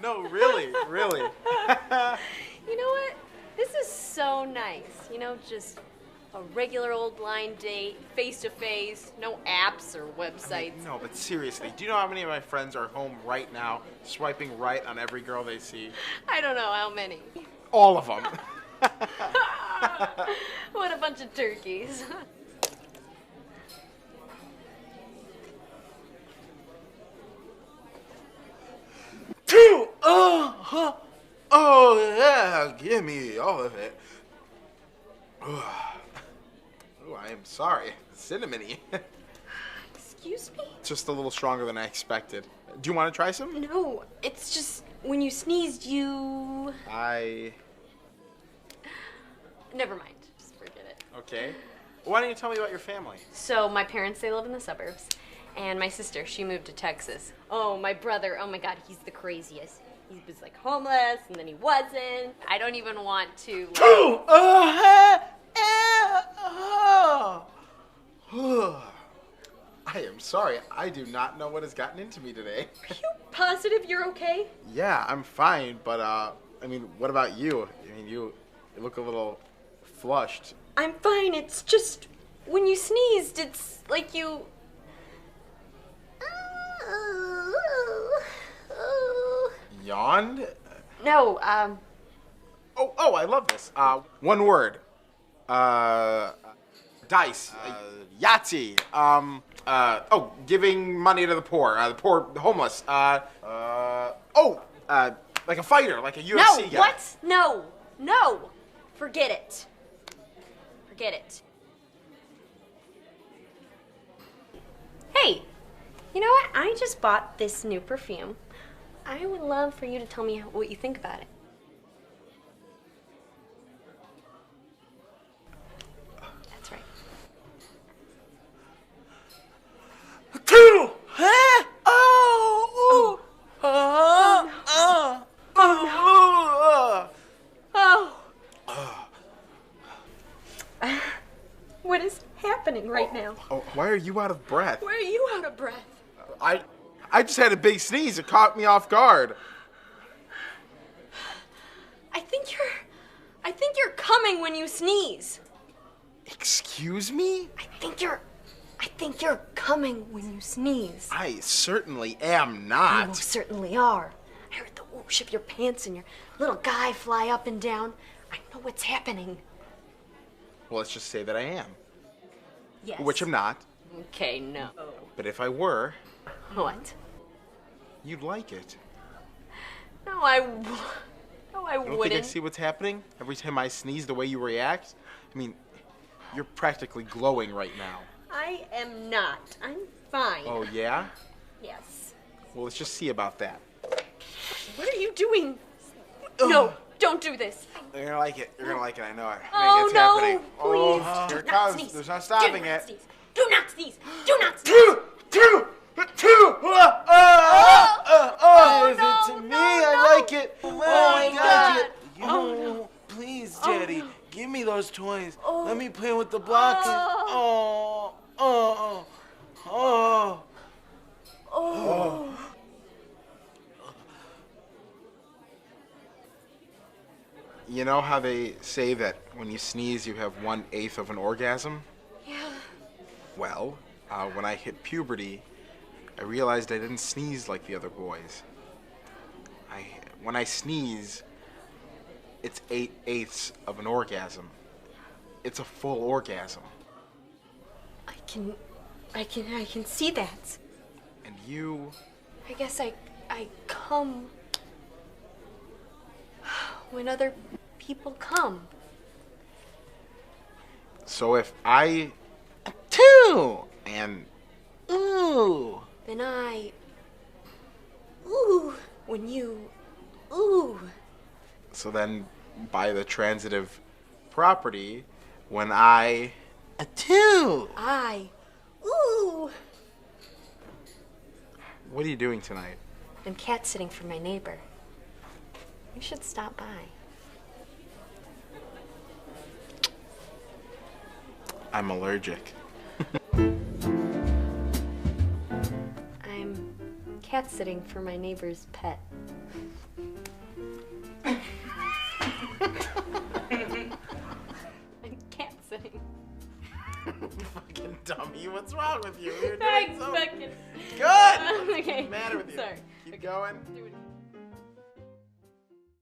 No, really. You know what? This is so nice. You know, just a regular old blind date, face-to-face, no apps or websites. No, but seriously, do you know how many of my friends are home right now, swiping right on every girl they see? I don't know how many. All of them. What a bunch of turkeys. Two! Oh, yeah, give me all of it. Oh, I am sorry. Cinnamony. Excuse me? Just a little stronger than I expected. Do you want to try some? No, it's just when you sneezed, you... Never mind. Just forget it. Okay. Why don't you tell me about your family? So my parents, they live in the suburbs. And my sister, she moved to Texas. Oh, my brother, oh my God, he's the craziest. He was like homeless, and then he wasn't. I don't even want to... I am sorry. I do not know what has gotten into me today. Are you positive you're okay? Yeah, I'm fine, but, I mean, what about you? I mean, you look a little flushed. I'm fine. It's just when you sneezed, it's like you... Yawned? No, Oh, I love this. One word. Dice. Yahtzee. Giving money to the poor. The homeless. Like a fighter, like a UFC guy. What? No. Forget it. Hey, you know what? I just bought this new perfume. I would love for you to tell me what you think about it. That's right. Two! What is happening right now? Oh, why are you out of breath? Why are you out of breath? I just had a big sneeze. It caught me off guard. I think you're coming when you sneeze. Excuse me? I think you're coming when you sneeze. I certainly am You not. most certainly are. I heard the whoosh of your pants and your little guy fly up and down. I know what's happening. Well, let's just say that I am. Yes. Which I'm not. Okay, no. But if I were, What? you'd like it. No, I You don't think I wouldn't. see what's happening? Every time I sneeze, the way you react? I mean, you're practically glowing right now. I am not. I'm fine. Oh, yeah? Yes. Well, let's just see about that. What are you doing? No, don't do this. You're gonna like it. You're gonna like it. I know it. Oh, It's no, happening. please. Oh, here it Do not comes. sneeze. There's no stopping Do not it. sneeze. Do not sneeze. Do not sneeze. Two! Oh, Give no, it to me. no, I like it. Oh, my God. Yo, please, Daddy, give me those toys. Let me play with the blocks. You know how they say that when you sneeze, you have 1/8 of an orgasm? Yeah. Well, when I hit puberty, I realized I didn't sneeze like the other boys. When I sneeze, it's 8/8 of an orgasm. It's a full orgasm. I can see that. And you... I guess I come when other people come. So if I... Two! And... Ooh! Then ooh, when you, ooh. So then, by the transitive property, when I... Two! Ooh. What are you doing tonight? I'm cat sitting for my neighbor. You should stop by. I'm allergic. I'm cat sitting for my neighbor's pet. I can't sing. Fucking dummy, what's wrong with you? You're doing Thanks, so fucking. good. What's Okay. the matter with you? Sorry. Keep Okay. going. Do it.